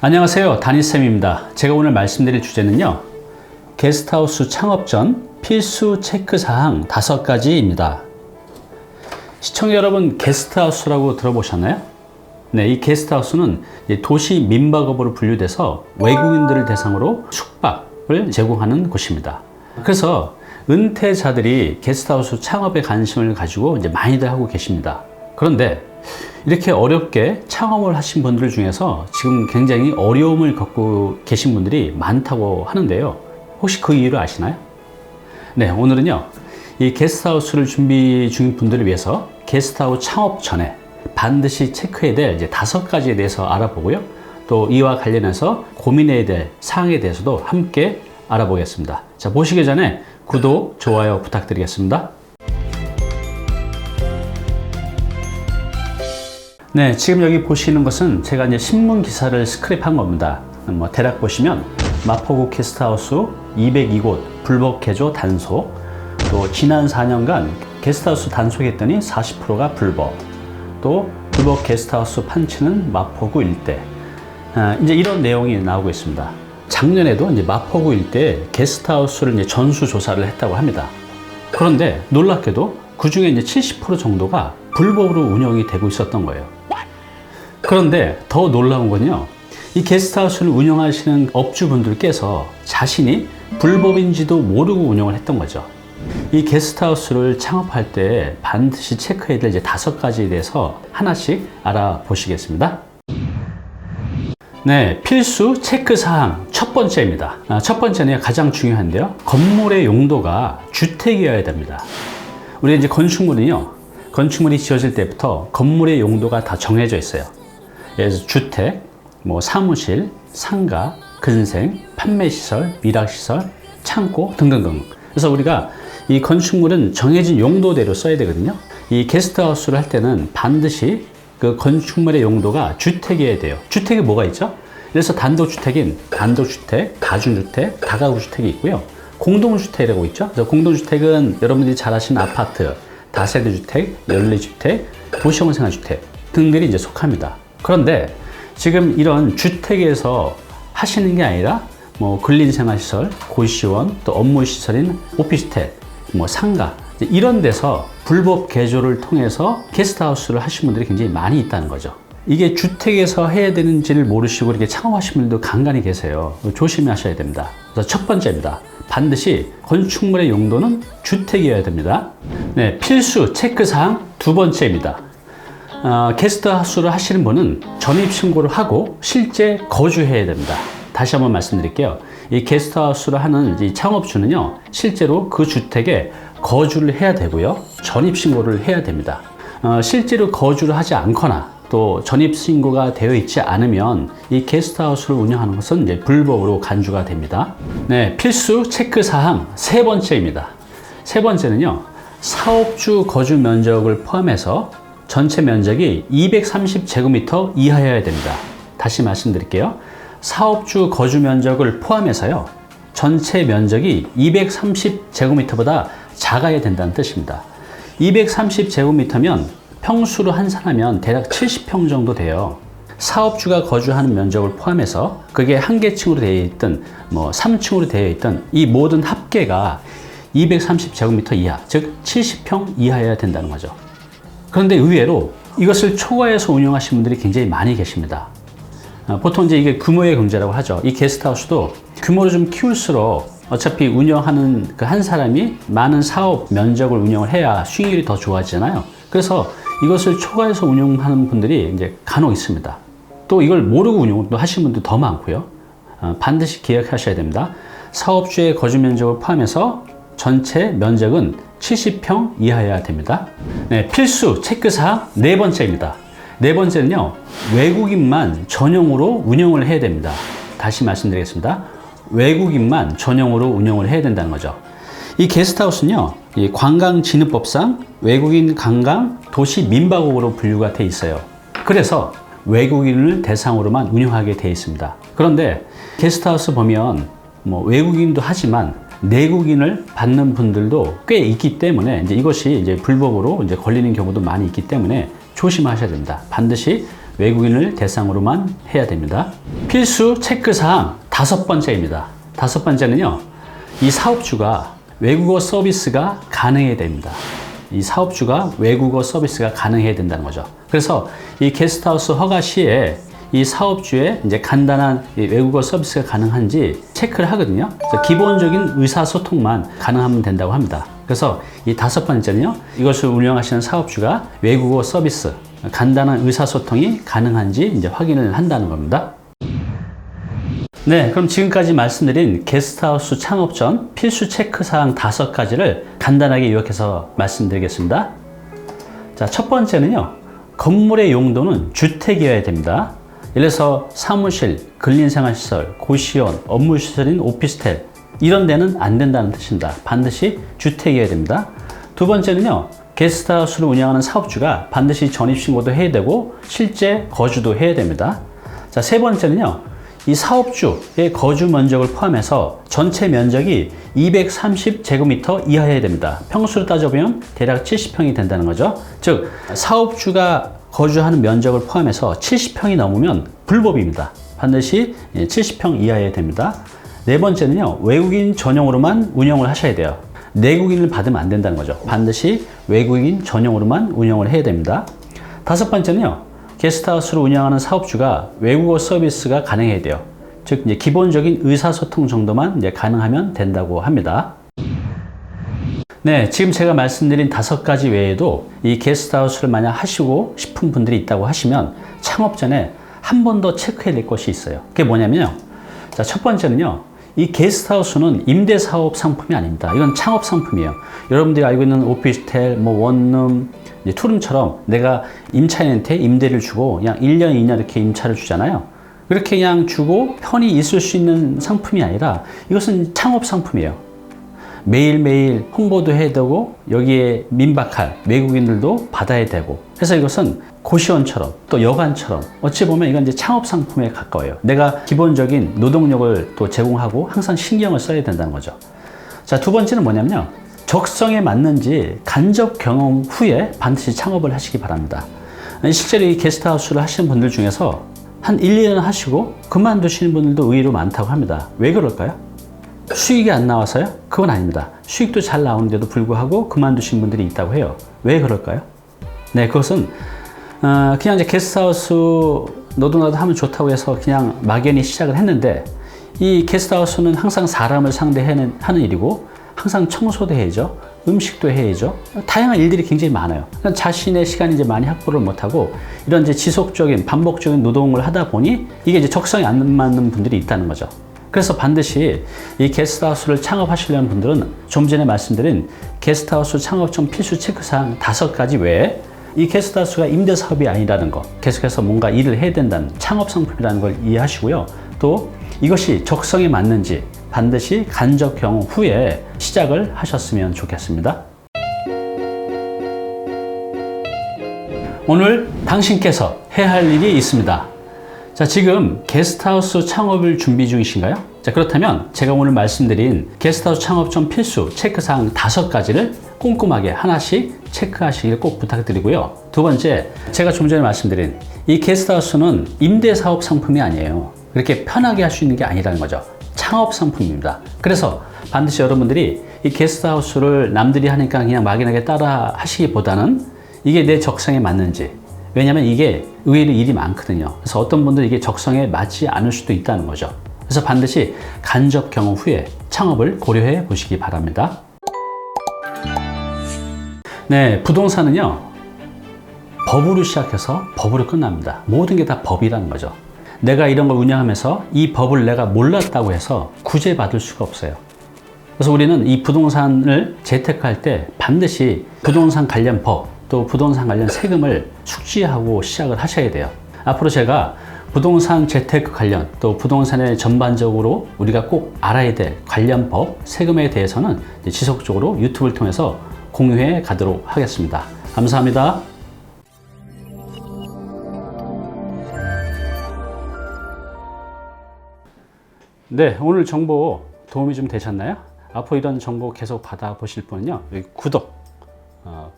안녕하세요, 다니쌤입니다. 제가 오늘 말씀드릴 주제는요, 게스트하우스 창업 전 필수 체크사항 5가지입니다. 시청자 여러분, 게스트하우스라고 들어보셨나요? 네, 이 게스트하우스는 도시 민박업으로 분류돼서 외국인들을 대상으로 숙박을 제공하는 곳입니다. 그래서 은퇴자들이 게스트하우스 창업에 관심을 가지고 이제 많이들 하고 계십니다. 그런데 이렇게 어렵게 창업을 하신 분들 중에서 지금 굉장히 어려움을 겪고 계신 분들이 많다고 하는데요. 혹시 그 이유를 아시나요? 네, 오늘은요, 이 게스트하우스를 준비 중인 분들을 위해서 게스트하우스 창업 전에 반드시 체크해야 될 이제 5가지에 대해서 알아보고요. 또 이와 관련해서 고민해야 될 사항에 대해서도 함께 알아보겠습니다. 자, 보시기 전에 구독, 좋아요 부탁드리겠습니다. 네, 지금 여기 보시는 것은 제가 이제 신문 기사를 스크랩한 겁니다. 대략 보시면 마포구 게스트하우스 202곳 불법 개조 단속, 또 지난 4년간 게스트하우스 단속했더니 40%가 불법, 또 불법 게스트하우스 판치는 마포구 일대, 이제 이런 내용이 나오고 있습니다. 작년에도 이제 마포구 일대에 게스트하우스를 이제 전수조사를 했다고 합니다. 그런데 놀랍게도 그 중에 이제 70% 정도가 불법으로 운영이 되고 있었던 거예요. 그런데 더 놀라운 건요, 이 게스트하우스를 운영하시는 업주분들께서 자신이 불법인지도 모르고 운영을 했던 거죠. 이 게스트하우스를 창업할 때 반드시 체크해야 될 이제 5가지에 대해서 하나씩 알아보시겠습니다. 네, 필수 체크사항 첫 번째입니다. 첫 번째는 가장 중요한데요, 건물의 용도가 주택이어야 됩니다. 우리 이제 건축물이 지어질 때부터 건물의 용도가 다 정해져 있어요. 그래서 주택, 사무실, 상가, 근생, 판매시설, 미락시설, 창고 등등등. 그래서 우리가 이 건축물은 정해진 용도대로 써야 되거든요. 이 게스트하우스를 할 때는 반드시 그 건축물의 용도가 주택이어야 돼요. 주택이 뭐가 있죠? 그래서 단독주택인 단독주택, 다중주택, 다가구주택이 있고요. 공동주택이라고 있죠. 그래서 공동주택은 여러분들이 잘 아시는 아파트, 다세대주택, 연립주택, 도시형 생활주택 등들이 이제 속합니다. 그런데 지금 이런 주택에서 하시는 게 아니라 근린생활시설, 고시원, 또 업무시설인 오피스텔, 상가, 이런 데서 불법 개조를 통해서 게스트하우스를 하시는 분들이 굉장히 많이 있다는 거죠. 이게 주택에서 해야 되는지를 모르시고 이렇게 창업하시는 분들도 간간히 계세요. 조심하셔야 됩니다. 그래서 첫 번째입니다. 반드시 건축물의 용도는 주택이어야 됩니다. 네, 필수 체크사항 두 번째입니다. 게스트하우스를 하시는 분은 전입신고를 하고 실제 거주해야 됩니다. 다시 한번 말씀드릴게요. 이 게스트하우스를 하는 이 창업주는요, 실제로 그 주택에 거주를 해야 되고요, 전입신고를 해야 됩니다. 실제로 거주를 하지 않거나 또 전입신고가 되어 있지 않으면 이 게스트하우스를 운영하는 것은 이제 불법으로 간주가 됩니다. 네, 필수 체크사항 세 번째입니다. 세 번째는요, 사업주 거주 면적을 포함해서 전체 면적이 230제곱미터 이하여야 됩니다. 다시 말씀드릴게요. 사업주 거주 면적을 포함해서요, 전체 면적이 230제곱미터보다 작아야 된다는 뜻입니다. 230제곱미터면 평수로 환산하면 대략 70평 정도 돼요. 사업주가 거주하는 면적을 포함해서 그게 한 개층으로 되어 있든 3층으로 되어 있든 이 모든 합계가 230제곱미터 이하, 즉 70평 이하여야 된다는 거죠. 그런데 의외로 이것을 초과해서 운영하시는 분들이 굉장히 많이 계십니다. 보통 이제 이게 규모의 경제라고 하죠. 이 게스트하우스도 규모를 좀 키울수록 어차피 운영하는 그 한 사람이 많은 사업 면적을 운영을 해야 수익률이 더 좋아지잖아요. 그래서 이것을 초과해서 운영하는 분들이 이제 간혹 있습니다. 또 이걸 모르고 운영도 하시는 분들 더 많고요. 반드시 기억하셔야 됩니다. 사업주의 거주 면적을 포함해서 전체 면적은 70평 이하여야 됩니다. 네, 필수 체크사항 네 번째입니다. 네 번째는요, 외국인만 전용으로 운영을 해야 됩니다. 다시 말씀드리겠습니다. 외국인만 전용으로 운영을 해야 된다는 거죠. 이 게스트하우스는요, 이 관광진흥법상 외국인 관광 도시 민박업으로 분류가 돼 있어요. 그래서 외국인을 대상으로만 운영하게 돼 있습니다. 그런데 게스트하우스 보면 외국인도 하지만 내국인을 받는 분들도 꽤 있기 때문에 이제 이것이 이제 불법으로 이제 걸리는 경우도 많이 있기 때문에 조심하셔야 됩니다. 반드시 외국인을 대상으로만 해야 됩니다. 필수 체크사항 5번째입니다. 5번째는요, 이 사업주가 외국어 서비스가 가능해야 됩니다. 이 사업주가 외국어 서비스가 가능해야 된다는 거죠. 그래서 이 게스트하우스 허가 시에 이 사업주의 이제 간단한 외국어 서비스가 가능한지 체크를 하거든요. 그래서 기본적인 의사소통만 가능하면 된다고 합니다. 그래서 이 5번째는요, 이것을 운영하시는 사업주가 외국어 서비스, 간단한 의사소통이 가능한지 이제 확인을 한다는 겁니다. 네, 그럼 지금까지 말씀드린 게스트하우스 창업 전 필수 체크사항 5가지를 간단하게 요약해서 말씀드리겠습니다. 자, 첫 번째는요, 건물의 용도는 주택이어야 됩니다. 예를 들어서 사무실, 근린생활시설, 고시원, 업무시설인 오피스텔, 이런 데는 안 된다는 뜻입니다. 반드시 주택이어야 됩니다. 두 번째는요, 게스트하우스를 운영하는 사업주가 반드시 전입신고도 해야 되고 실제 거주도 해야 됩니다. 자, 세 번째는요, 이 사업주의 거주 면적을 포함해서 전체 면적이 230제곱미터 이하여야 됩니다. 평수로 따져보면 대략 70평이 된다는 거죠. 즉, 사업주가 거주하는 면적을 포함해서 70평이 넘으면 불법입니다. 반드시 70평 이하여야 됩니다. 네 번째는요, 외국인 전용으로만 운영을 하셔야 돼요. 내국인을 받으면 안 된다는 거죠. 반드시 외국인 전용으로만 운영을 해야 됩니다. 다섯 번째는요, 게스트하우스를 운영하는 사업주가 외국어 서비스가 가능해야 돼요. 즉, 이제 기본적인 의사소통 정도만 이제 가능하면 된다고 합니다. 네, 지금 제가 말씀드린 5가지 외에도 이 게스트하우스를 만약 하시고 싶은 분들이 있다고 하시면 창업 전에 한 번 더 체크해야 될 것이 있어요. 그게 뭐냐면요. 자, 첫 번째는요, 이 게스트하우스는 임대사업 상품이 아닙니다. 이건 창업 상품이에요. 여러분들이 알고 있는 오피스텔, 원룸, 투룸처럼 내가 임차인한테 임대를 주고 그냥 1년, 2년 이렇게 임차를 주잖아요. 그렇게 그냥 주고 편히 있을 수 있는 상품이 아니라 이것은 창업 상품이에요. 매일매일 홍보도 해야 되고 여기에 민박할 외국인들도 받아야 되고, 그래서 이것은 고시원처럼 또 여관처럼 어찌 보면 이건 이제 창업 상품에 가까워요. 내가 기본적인 노동력을 또 제공하고 항상 신경을 써야 된다는 거죠. 자, 두 번째는 뭐냐면요, 적성에 맞는지 간접 경험 후에 반드시 창업을 하시기 바랍니다. 실제로 이 게스트하우스를 하시는 분들 중에서 한 1, 2년 하시고 그만두시는 분들도 의외로 많다고 합니다. 왜 그럴까요? 수익이 안 나와서요? 그건 아닙니다. 수익도 잘 나오는데도 불구하고 그만두신 분들이 있다고 해요. 왜 그럴까요? 네, 그것은 그냥 이제 게스트하우스 너도 나도 하면 좋다고 해서 그냥 막연히 시작을 했는데, 이 게스트하우스는 항상 사람을 상대하는 일이고 항상 청소도 해야죠. 음식도 해야죠. 다양한 일들이 굉장히 많아요. 그러니까 자신의 시간이 이제 많이 확보를 못하고 이런 이제 지속적인 반복적인 노동을 하다 보니 이게 이제 적성에 안 맞는 분들이 있다는 거죠. 그래서 반드시 이 게스트하우스를 창업하시려는 분들은 좀 전에 말씀드린 게스트하우스 창업 전 필수 체크사항 5가지 외에 이 게스트하우스가 임대사업이 아니라는 것, 계속해서 뭔가 일을 해야 된다는 창업 상품이라는 걸 이해하시고요. 또 이것이 적성에 맞는지 반드시 간접 경험 후에 시작을 하셨으면 좋겠습니다. 오늘 당신께서 해야 할 일이 있습니다. 자, 지금 게스트하우스 창업을 준비 중이신가요? 자, 그렇다면 제가 오늘 말씀드린 게스트하우스 창업 전 필수 체크사항 5가지를 꼼꼼하게 하나씩 체크하시길 꼭 부탁드리고요. 두 번째, 제가 좀 전에 말씀드린 이 게스트하우스는 임대사업 상품이 아니에요. 그렇게 편하게 할 수 있는 게 아니라는 거죠. 창업 상품입니다. 그래서 반드시 여러분들이 이 게스트하우스를 남들이 하니까 그냥 막연하게 따라 하시기보다는 이게 내 적성에 맞는지, 왜냐하면 이게 의외로 일이 많거든요. 그래서 어떤 분들은 이게 적성에 맞지 않을 수도 있다는 거죠. 그래서 반드시 간접 경험 후에 창업을 고려해 보시기 바랍니다. 네, 부동산은요, 법으로 시작해서 법으로 끝납니다. 모든 게 다 법이라는 거죠. 내가 이런 걸 운영하면서 이 법을 내가 몰랐다고 해서 구제받을 수가 없어요. 그래서 우리는 이 부동산을 재테크할 때 반드시 부동산 관련 법, 또 부동산 관련 세금을 숙지하고 시작을 하셔야 돼요. 앞으로 제가 부동산 재테크 관련, 또 부동산에 전반적으로 우리가 꼭 알아야 될 관련 법, 세금에 대해서는 지속적으로 유튜브를 통해서 공유해 가도록 하겠습니다. 감사합니다. 네, 오늘 정보 도움이 좀 되셨나요? 앞으로 이런 정보 계속 받아보실 분은요, 여기 구독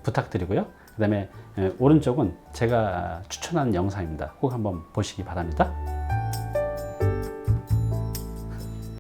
부탁드리고요. 그 다음에 오른쪽은 제가 추천하는 영상입니다. 꼭 한번 보시기 바랍니다.